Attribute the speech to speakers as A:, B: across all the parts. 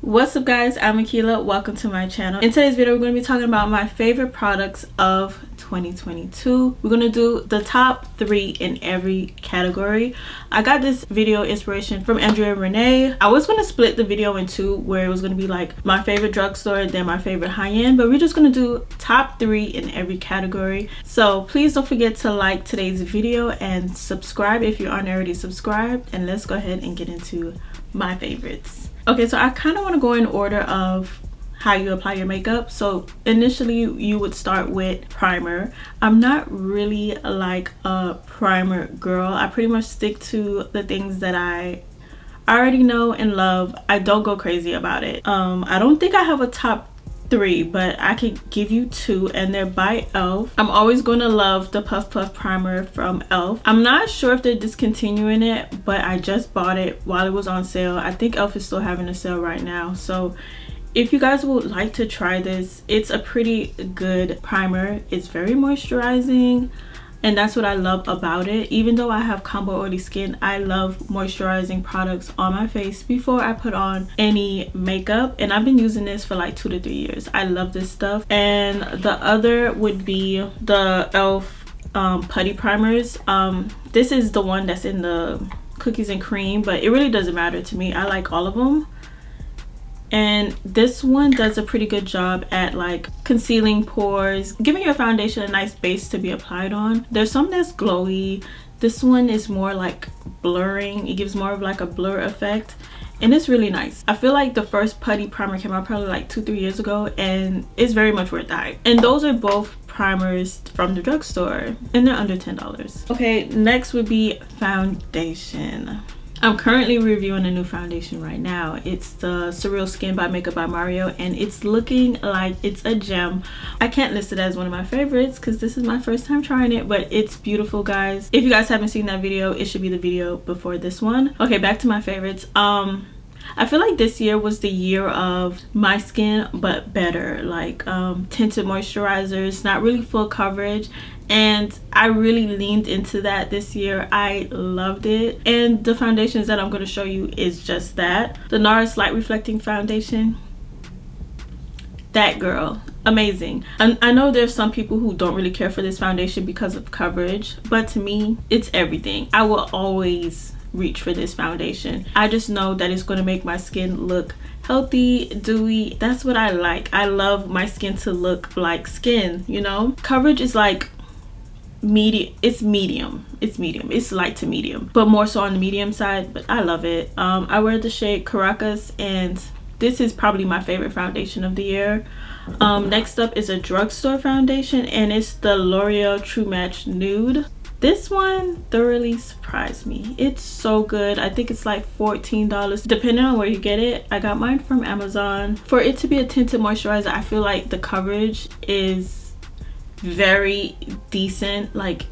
A: What's up guys, I'm ℙ𝕣𝕠𝕕𝕦𝕔𝕥𝕤. Welcome to my channel. In today's video we're going to be talking about my favorite products of 2022. We're going to do the top 3 in every category. I got this video inspiration from ℙ𝕣𝕠𝕕𝕦𝕔𝕥𝕤. I was going to split the video in two, where it was going to be like my favorite drugstore, then my favorite high-end, but we're just going to do top 3 in every category. So please don't forget to like today's video and subscribe if you aren't already subscribed, and let's go ahead and get into my favorites. Okay, so I kind of want to go in order of how you apply your makeup. So initially you would start with primer. I'm not really like a primer girl. I pretty much stick to the things that I already know and love. I don't go crazy about it. I don't think I have a top 3, but I could give you 2, and they're by e.l.f. I'm always going to love the Puff Puff primer from e.l.f. I'm not sure if they're discontinuing it, but I just bought it while it was on sale. I think e.l.f. is still having a sale right now, so if you guys would like to try this, it's a pretty good primer. It's very moisturizing, and that's what I love about it. Even though I have combo oily skin, I love moisturizing products on my face before I put on any makeup, and I've been using this for like 2 to 3 years. I love this stuff. And the other would be the e.l.f. Putty primers. This is the one that's in the cookies and cream, but it really doesn't matter to me. I like all of them. And this one does a pretty good job at like concealing pores, giving your foundation a nice base to be applied on. There's some that's glowy. This one is more like blurring. It gives more of like a blur effect, and it's really nice. I feel like the first putty primer came out probably like 2-3 years ago, and it's very much worth the hype. And those are both primers from the drugstore, and they're under $10. Okay, next would be foundation. I'm currently reviewing a new foundation right now. It's the Surreal Skin by Makeup by Mario, and it's looking like it's a gem. I can't list it as one of my favorites because this is my first time trying it, but it's beautiful, guys. If you guys haven't seen that video, it should be the video before this one. Okay, back to my favorites. I feel like this year was the year of my skin but better, like tinted moisturizers, not really full coverage, and I really leaned into that this year. I loved it, and the foundations that I'm going to show you is just that. The NARS Light Reflecting Foundation, that girl, amazing. And I know there's some people who don't really care for this foundation because of coverage, but to me it's everything. I will always reach for this foundation. I just know that it's going to make my skin look healthy, dewy. That's what I like. I love my skin to look like skin, you know. Coverage is like medium. It's light to medium, but more so on the medium side, but I love it. I wear the shade Caracas, and this is probably my favorite foundation of the year. Next up is a drugstore foundation, and it's the L'Oreal True Match Nude. This one thoroughly surprised me. It's so good. I think it's like $14 depending on where you get it. I got mine from Amazon. For it to be a tinted moisturizer, I feel like the coverage is very decent. Like,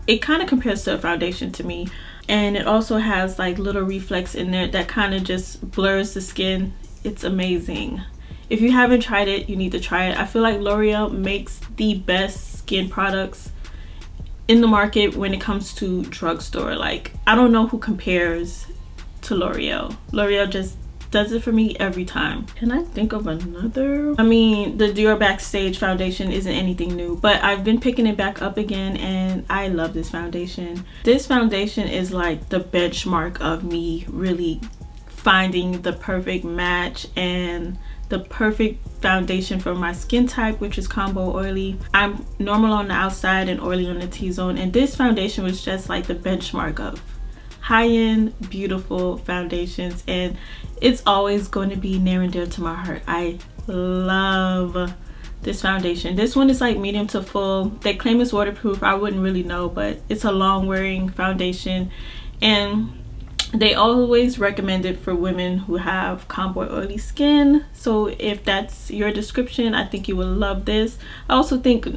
A: it kind of compares to a foundation to me, and it also has like little reflex in there that kind of just blurs the skin. It's amazing. If you haven't tried it, you need to try it. I feel like L'Oreal makes the best skin products in the market when it comes to drugstore. Like, I don't know who compares to L'Oreal. L'Oreal just does it for me every time. Can I think of another? I mean, the Dior Backstage foundation isn't anything new, but I've been picking it back up again, and I love this foundation. This foundation is like the benchmark of me really finding the perfect match and the perfect foundation for my skin type, which is combo oily. I'm normal on the outside and oily on the T-zone, and this foundation was just like the benchmark of high-end beautiful foundations, and it's always going to be near and dear to my heart. I love this foundation. This one is like medium to full. They claim it's waterproof. I wouldn't really know, but it's a long wearing foundation, and they always recommend it for women who have combo oily skin. So if that's your description, I think you will love this. I also think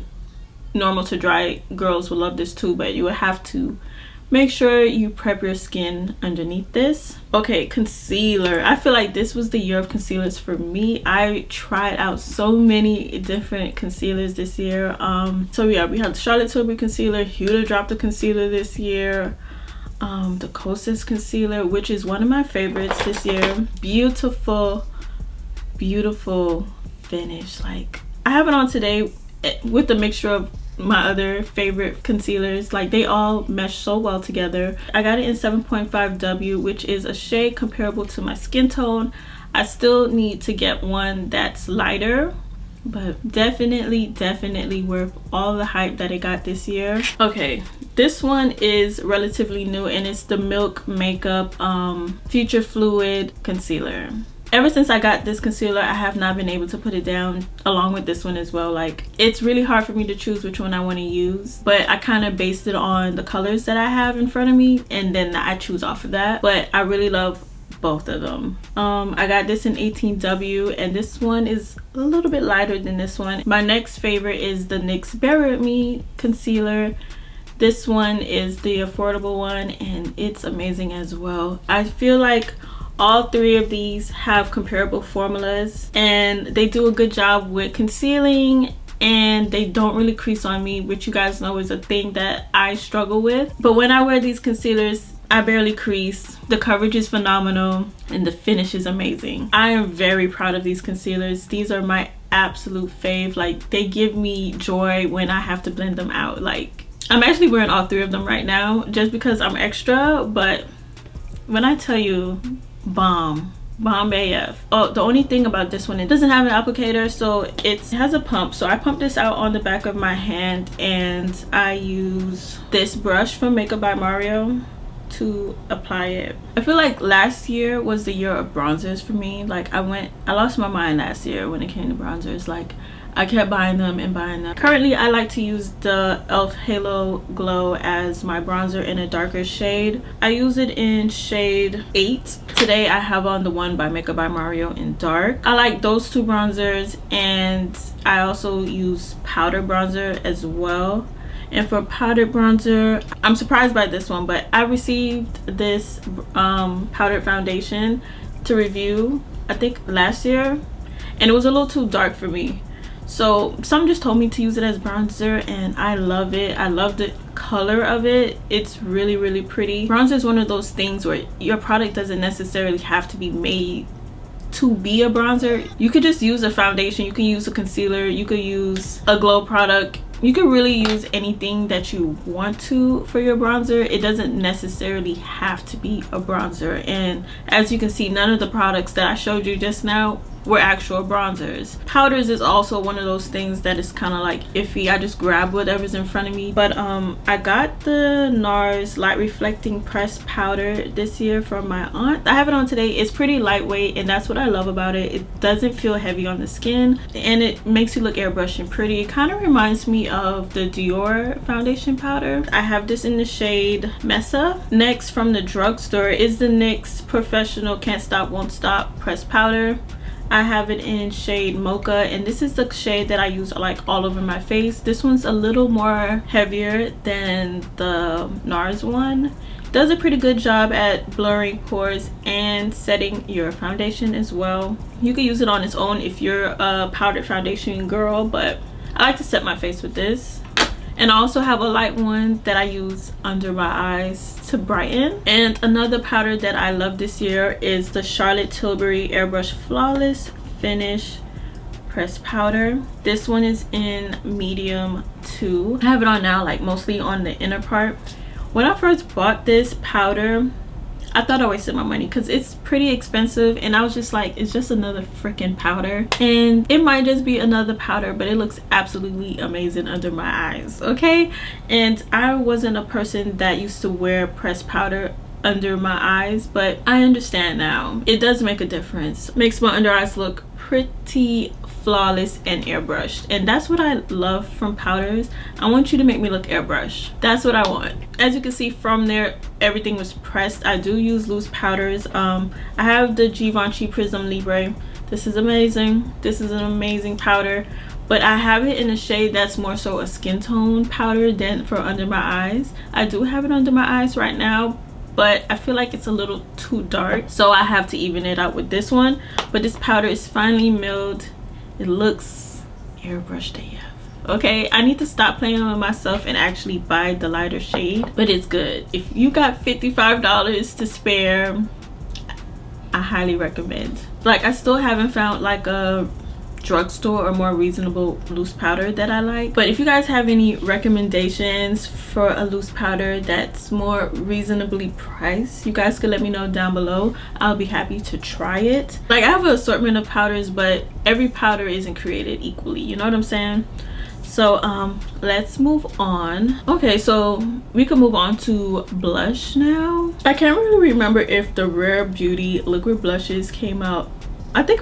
A: normal to dry girls will love this too, but you will have to make sure you prep your skin underneath this. Okay, concealer. I feel like this was the year of concealers for me. I tried out so many different concealers this year. So yeah, we have the Charlotte Tilbury concealer, Huda dropped the concealer this year. The Kosas concealer, which is one of my favorites this year. Beautiful beautiful finish. Like, I have it on today with the mixture of my other favorite concealers. Like, they all mesh so well together. I got it in 7.5W, which is a shade comparable to my skin tone. I still need to get one that's lighter, but definitely worth all the hype that it got this year. Okay, this one is relatively new, and it's the Milk Makeup Future Fluid Concealer. Ever since I got this concealer, I have not been able to put it down, along with this one as well. Like, it's really hard for me to choose which one I want to use, but I kind of based it on the colors that I have in front of me, and then I choose off of that. But I really love both of them. I got this in 18W, and this one is a little bit lighter than this one. My next favorite is the NYX Bare With Me concealer. This one is the affordable one, and it's amazing as well. I feel like all three of these have comparable formulas, and they do a good job with concealing, and they don't really crease on me, which you guys know is a thing that I struggle with. But when I wear these concealers, I barely crease. The coverage is phenomenal, and the finish is amazing. I am very proud of these concealers. These are my absolute fave. Like, they give me joy when I have to blend them out. Like, I'm actually wearing all three of them right now just because I'm extra, but when I tell you, bomb AF. Oh, the only thing about this one, it doesn't have an applicator, so it has a pump. So I pump this out on the back of my hand, and I use this brush from Makeup by Mario to apply it. I feel like last year was the year of bronzers for me. Like, I lost my mind last year when it came to bronzers. Like, I kept buying them and buying them. Currently, I like to use the e.l.f. Halo Glow as my bronzer in a darker shade. I use it in shade 8. Today, I have on the one by Makeup by Mario in dark. I like those two bronzers, and I also use powder bronzer as well. And for powdered bronzer, I'm surprised by this one, but I received this powdered foundation to review, I think last year, and it was a little too dark for me. So someone just told me to use it as bronzer, and I love it. I love the color of it. It's really pretty. Bronzer is one of those things where your product doesn't necessarily have to be made to be a bronzer. You could just use a foundation, you can use a concealer, you could use a glow product. You can really use anything that you want to for your bronzer. It doesn't necessarily have to be a bronzer. And as you can see, none of the products that I showed you just now were actual bronzers. Powders is also one of those things that is kind of like iffy. I just grab whatever's in front of me. But I got the NARS Light Reflecting Pressed Powder this year from my aunt. I have it on today. It's pretty lightweight, and that's what I love about it. It doesn't feel heavy on the skin, and it makes you look airbrushed and pretty. It kind of reminds me of the Dior foundation powder. I have this in the shade Mesa. Next, from the drugstore, is the NYX Professional Can't Stop Won't Stop Pressed Powder. I have it in shade Mocha, and this is the shade that I use like all over my face. This one's a little more heavier than the NARS one. Does a pretty good job at blurring pores and setting your foundation as well. You can use it on its own if you're a powdered foundation girl, but I like to set my face with this. And I also have a light one that I use under my eyes to brighten. And another powder that I love this year is the Charlotte Tilbury Airbrush Flawless Finish Pressed Powder. This one is in medium 2. I have it on now, like mostly on the inner part. When I first bought this powder, I thought I wasted my money because it's pretty expensive, and I was just like, it's just another freaking powder, and it might just be another powder, but it looks absolutely amazing under my eyes, okay? And I wasn't a person that used to wear pressed powder under my eyes, but I understand now. It does make a difference. Makes my under eyes look pretty flawless and airbrushed, and that's what I love from powders. I want you to make me look airbrushed. That's what I want. As you can see from there, everything was pressed. I do use loose powders. I have the Givenchy Prism Libre. This is amazing. This is an amazing powder, but I have it in a shade that's more so a skin tone powder than for under my eyes. I do have it under my eyes right now, but I feel like it's a little too dark, so I have to even it out with this one. But this powder is finely milled. It looks airbrushed AF. Okay, I need to stop playing with myself and actually buy the lighter shade, but it's good. If you got $55 to spare, I highly recommend. Like, I still haven't found like a drugstore or more reasonable loose powder that I like, but if you guys have any recommendations for a loose powder that's more reasonably priced, you guys could let me know down below. I'll be happy to try it. Like, I have an assortment of powders, but every powder isn't created equally, you know what I'm saying? So let's move on. Okay, so we can move on to blush now. I can't really remember if the Rare Beauty liquid blushes came out. I think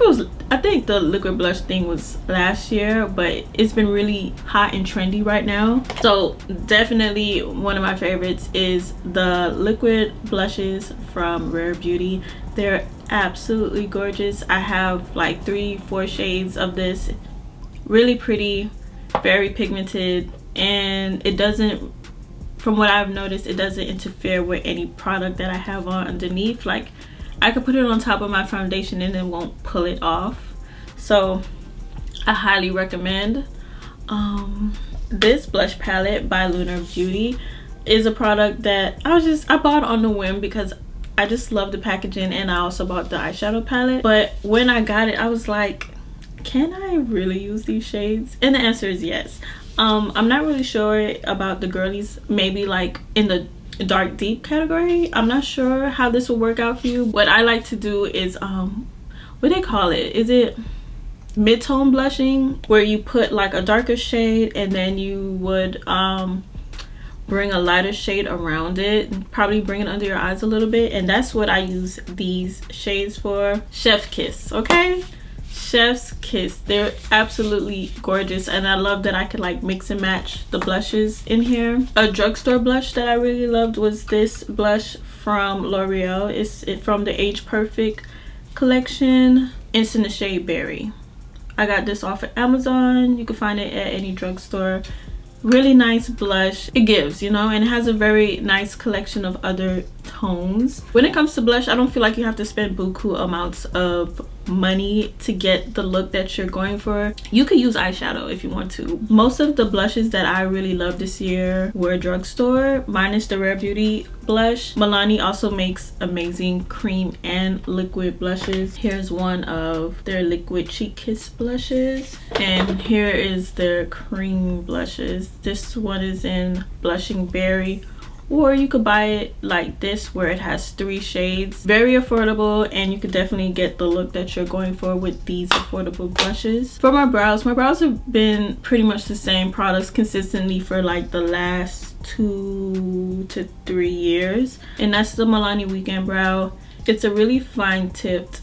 A: the liquid blush thing was last year, but it's been really hot and trendy right now. So definitely one of my favorites is the liquid blushes from Rare Beauty. They're absolutely gorgeous. I have like 3-4 shades of this. Really pretty, very pigmented, and it doesn't, from what I've noticed, it doesn't interfere with any product that I have on underneath. Like, I could put it on top of my foundation and it won't pull it off. So I highly recommend. This blush palette by Lunar Beauty is a product that I bought on the whim because I just love the packaging, and I also bought the eyeshadow palette. But when I got it, I was like, can I really use these shades? And the answer is yes. I'm not really sure about the girlies, maybe like in the dark deep category. I'm not sure how this will work out for you. What I like to do is what do they call it? Is it mid-tone blushing, where you put like a darker shade and then you would bring a lighter shade around it and probably bring it under your eyes a little bit, and that's what I use these shades for. Chef Kiss, okay? Chef's Kiss. They're absolutely gorgeous, and I love that I could like mix and match the blushes in here. A drugstore blush that I really loved was this blush from L'Oreal. It's from the Age Perfect collection. It's in the shade Berry. I got this off of Amazon. You can find it at any drugstore. Really nice blush. It gives, you know, and it has a very nice collection of other tones. When it comes to blush, I don't feel like you have to spend buku amounts of money to get the look that you're going for. You could use eyeshadow if you want to. Most of the blushes that I really loved this year were drugstore, minus the Rare Beauty blush. Milani also makes amazing cream and liquid blushes. Here's one of their liquid cheek kiss blushes, and here is their cream blushes. This one is in Blushing Berry, or you could buy it like this where it has 3 shades. Very affordable, and you could definitely get the look that you're going for with these affordable blushes. For my brows have been pretty much the same products consistently for like the last 2 to 3 years, and that's the Milani Weekend Brow. It's a really fine tipped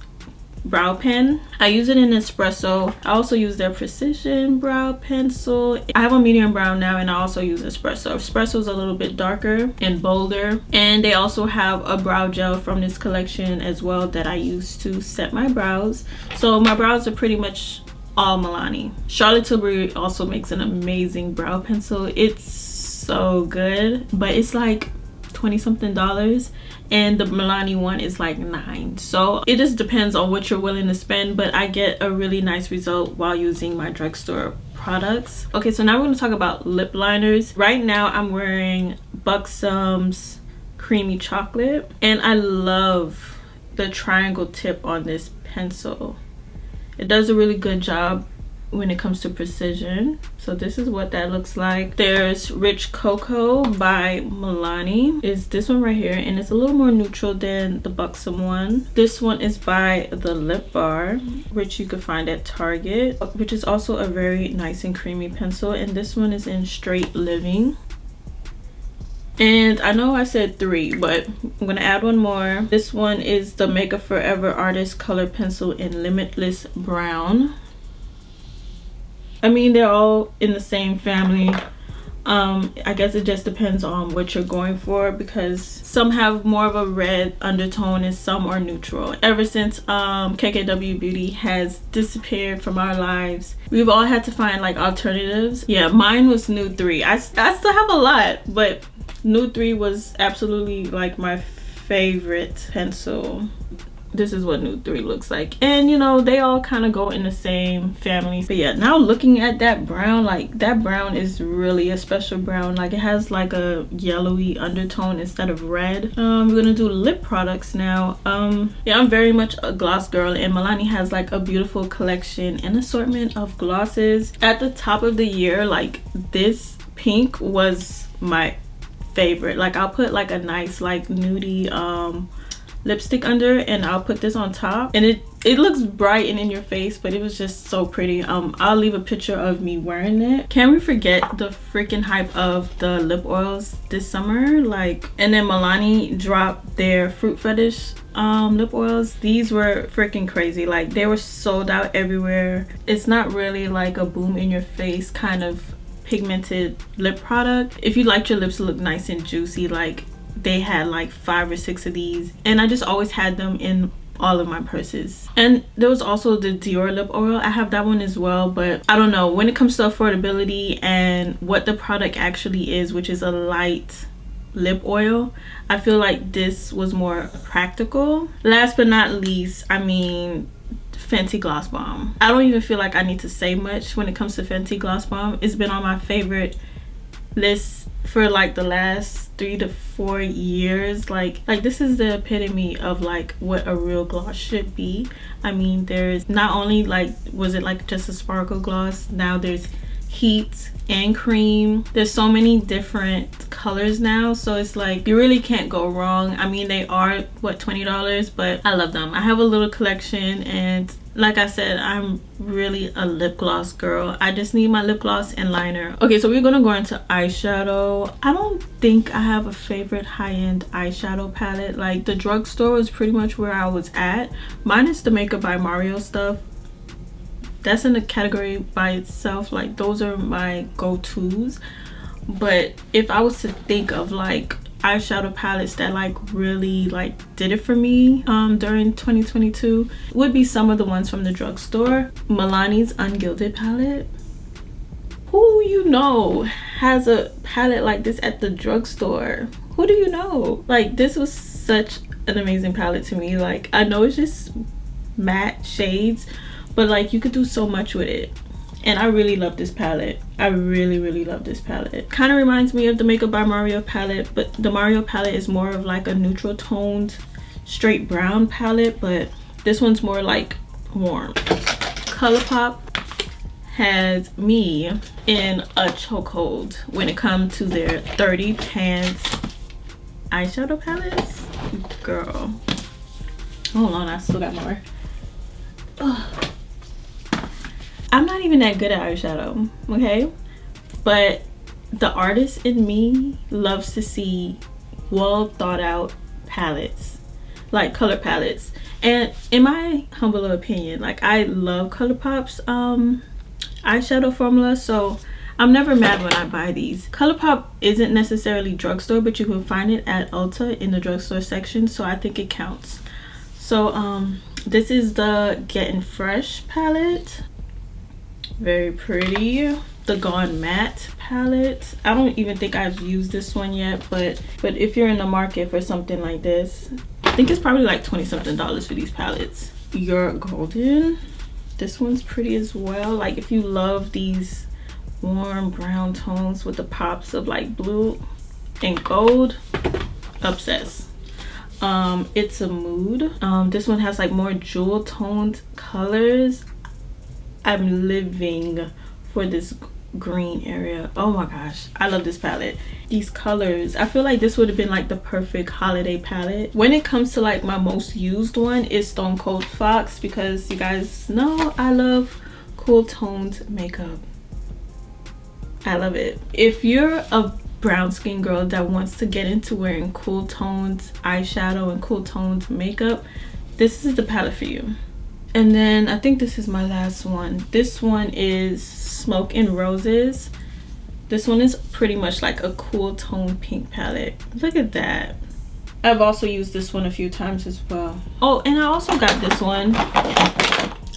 A: brow pen. I use it in espresso. I also use their precision brow pencil. I have a medium brown now, and I also use espresso. Espresso is a little bit darker and bolder, and they also have a brow gel from this collection as well that I use to set my brows. So my brows are pretty much all Milani. Charlotte Tilbury also makes an amazing brow pencil. It's so good, but it's like $20-something, and the Milani one is like $9. So it just depends on what you're willing to spend, but I get a really nice result while using my drugstore products. Okay, so now we're going to talk about lip liners. Right now I'm wearing Buxom's Creamy Chocolate, and I love the triangle tip on this pencil. It does a really good job when it comes to precision. So this is what that looks like. There's Rich Cocoa by Milani, is this one right here, and it's a little more neutral than the Buxom one. This one is by the Lip Bar, which you can find at Target, which is also a very nice and creamy pencil, and this one is in Straight Living. And I know I said 3, but I'm gonna add one more. This one is the Makeup Forever Artist Color Pencil in Limitless Brown. I mean, they're all in the same family. I guess it just depends on what you're going for, because some have more of a red undertone and some are neutral. Ever since KKW Beauty has disappeared from our lives, we've all had to find like alternatives. Yeah, mine was Nude 3. I still have a lot, but Nude 3 was absolutely like my favorite pencil. this is what Nude 3 looks like. And you know, they all kind of go in the same family. But yeah, now looking at that brown, like that brown is really a special brown. Like it has like a yellowy undertone instead of red. We're gonna do lip products now. Yeah, I'm very much a gloss girl, and Milani has like a beautiful collection and assortment of glosses. At the top of the year, like this pink was my favorite. Like I'll put like a nice like nudie lipstick under, and I'll put this on top, and it looks bright and in your face, but it was just so pretty. I'll leave a picture of me wearing it. Can we forget the freaking hype of the lip oils this summer? Like, and then Milani dropped their Fruit Fetish lip oils. These were freaking crazy. Like they were sold out everywhere. It's not really like a boom in your face kind of pigmented lip product. If you like your lips to look nice and juicy, like they had like 5 or 6 of these, and I just always had them in all of my purses. And there was also the Dior lip oil. I have that one as well, but I don't know, when it comes to affordability and what the product actually is, which is a light lip oil, I feel like this was more practical. Last but not least, I mean, Fenty Gloss Bomb. I don't even feel like I need to say much when it comes to Fenty Gloss Bomb. It's been on my favorite list for like the last 3 to 4 years. Like this is the epitome of like what a real gloss should be. I mean, there's not only like, was it like just a sparkle gloss, now there's heat and cream. There's so many different colors now, so it's like you really can't go wrong. I mean, they are what, $20, but I love them. I have a little collection, and like I said, I'm really a lip gloss girl. I just need my lip gloss and liner. Okay, so we're gonna go into eyeshadow. I don't think I have a favorite high-end eyeshadow palette. Like the drugstore was pretty much where I was at, minus the Makeup by Mario stuff. That's in a category by itself. Like those are my go-tos. But if I was to think of like eyeshadow palettes that like really like did it for me during 2022, would be some of the ones from the drugstore. Milani's Ungilded palette. Who you know has a palette like this at the drugstore? Who do you know? Like this was such an amazing palette to me. Like I know it's just matte shades, but like you could do so much with it, and I really love this palette. I really love this palette. Kind of reminds me of the Makeup by Mario palette, but the Mario palette is more of like a neutral toned straight brown palette, but this one's more like warm. ColourPop has me in a chokehold when it comes to their 30 pans eyeshadow palettes. Girl, hold on, I still got more. Ugh. I'm not even that good at eyeshadow, okay? But the artist in me loves to see well thought out palettes, like color palettes. And in my humble opinion, like I love ColourPop's eyeshadow formula, so I'm never mad when I buy these. ColourPop isn't necessarily drugstore, but you can find it at Ulta in the drugstore section, so I think it counts. So this is the Getting Fresh palette. Very pretty. The Gone Matte palette. I don't even think I've used this one yet, but if you're in the market for something like this, I think it's probably like 20 something dollars for these palettes. You're Golden. This one's pretty as well. Like if you love these warm brown tones with the pops of like blue and gold, obsessed. It's a Mood. This one has like more jewel toned colors. I'm living for this green area. Oh my gosh, I love this palette. These colors, I feel like this would have been like the perfect holiday palette. When it comes to like my most used one is Stone Cold Fox, because you guys know I love cool toned makeup. I love it. If you're a brown skin girl that wants to get into wearing cool toned eyeshadow and cool toned makeup, this is the palette for you. And then I think this is my last one. This one is Smoke and Roses. This one is pretty much like a cool tone pink palette. Look at that. I've also used this one a few times as well. Oh, and I also got this one.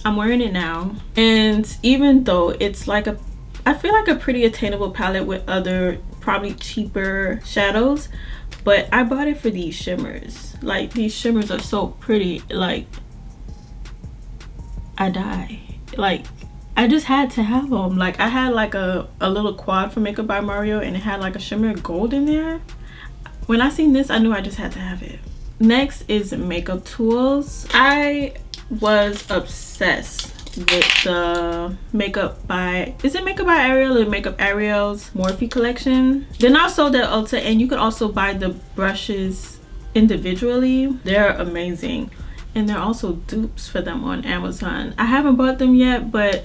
A: I'm wearing it now. And even though it's like a, I feel like a pretty attainable palette with other probably cheaper shadows, but I bought it for these shimmers. Like, these shimmers are so pretty. Like, I die. Like, I just had to have them. Like, I had like a little quad for Makeup by Mario, and it had like a shimmer gold in there. When I seen this, I knew I just had to have it. Next is makeup tools. I was obsessed with the Makeup by, is it Makeup by Ariel or Makeup Ariel's Morphe collection? They're not sold at Ulta, and you can also buy the brushes individually. They're amazing, and they're also dupes for them on Amazon. I haven't bought them yet, but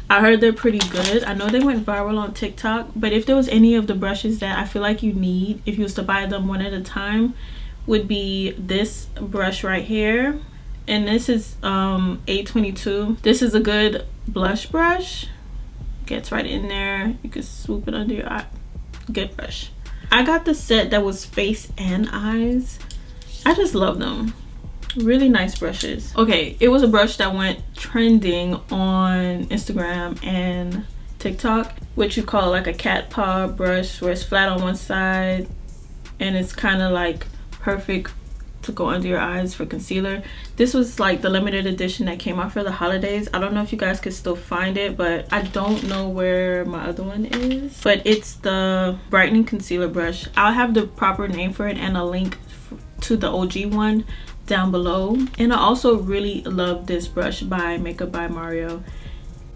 A: I heard they're pretty good. I know they went viral on TikTok, but if there was any of the brushes that I feel like you need if you was to buy them one at a time, would be this brush right here. And this is A22. This is a good blush brush. Gets right in there. You can swoop it under your eye. Good brush. I got the set that was face and eyes. I just love them. Really nice brushes. Okay, it was a brush that went trending on Instagram and TikTok, which you call like a cat paw brush, where it's flat on one side and it's kind of like perfect to go under your eyes for concealer. This was like the limited edition that came out for the holidays. I don't know if you guys could still find it, but I don't know where my other one is. But it's the Brightening concealer brush. I'll have the proper name for it and a link to the OG one down below. And I also really love this brush by Makeup by Mario.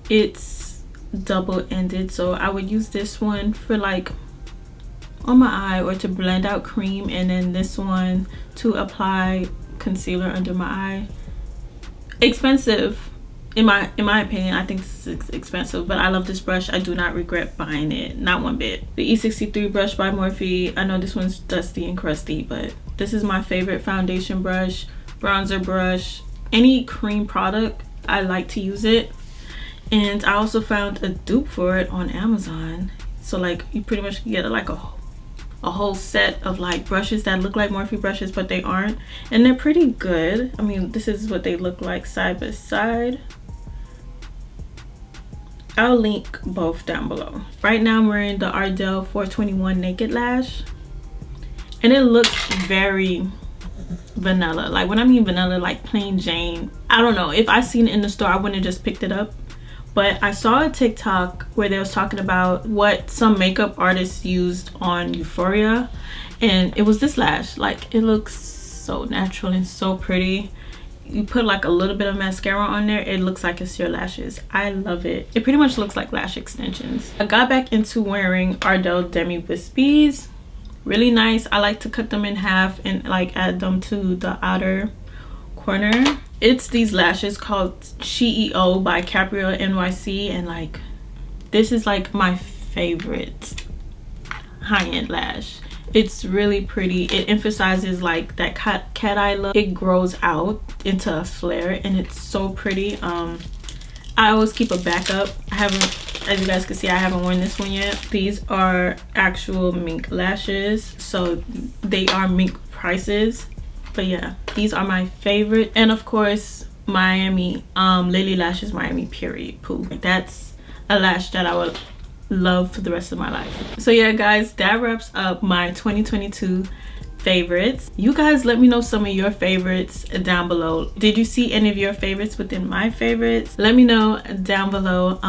A: It's double-ended, so I would use this one for like on my eye or to blend out cream, and then this one to apply concealer under my eye. Expensive in my opinion. I think this is expensive, but I love this brush. I do not regret buying it, not one bit. The E63 brush by Morphe. I know this one's dusty and crusty, but this is my favorite foundation brush, bronzer brush. Any cream product, I like to use it. And I also found a dupe for it on Amazon. So like, you pretty much get like a whole set of like brushes that look like Morphe brushes, but they aren't, and they're pretty good. I mean, this is what they look like side by side. I'll link both down below. Right now I'm wearing the Ardell 421 Naked Lash, and it looks very vanilla. Like, when I mean vanilla, like plain Jane. I don't know, if I seen it in the store I wouldn't have just picked it up. But I saw a TikTok where they was talking about what some makeup artists used on Euphoria, and it was this lash. Like, it looks so natural and so pretty. You put like a little bit of mascara on there, it looks like it's your lashes. I love it. It pretty much looks like lash extensions. I got back into wearing Ardell Demi Wispies. Really nice. I like to cut them in half and like add them to the outer corner. It's these lashes called CEO by Capriel NYC, and like, this is like my favorite high-end lash. It's really pretty. It emphasizes like that cat eye look. It grows out into a flare, and it's so pretty. I always keep a backup. I haven't, as you guys can see, I haven't worn this one yet. These are actual mink lashes, so they are mink prices. But yeah, these are my favorite. And of course, Miami Lily Lashes Miami Period Poo. That's a lash that I would love for the rest of my life. So yeah guys, that wraps up my 2022 favorites. You guys let me know some of your favorites down below. Did you see any of your favorites within my favorites? Let me know down below.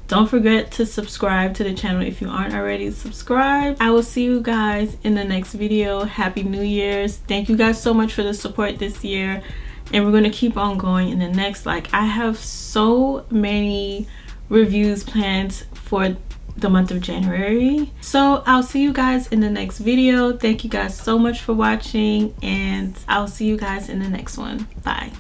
A: Don't forget to subscribe to the channel if you aren't already subscribed. I will see you guys in the next video. Happy New Year's. Thank you guys so much for the support this year, and we're gonna keep on going in the next. Like, I have so many reviews planned for the month of January. So I'll see you guys in the next video. Thank you guys so much for watching, and I'll see you guys in the next one. Bye.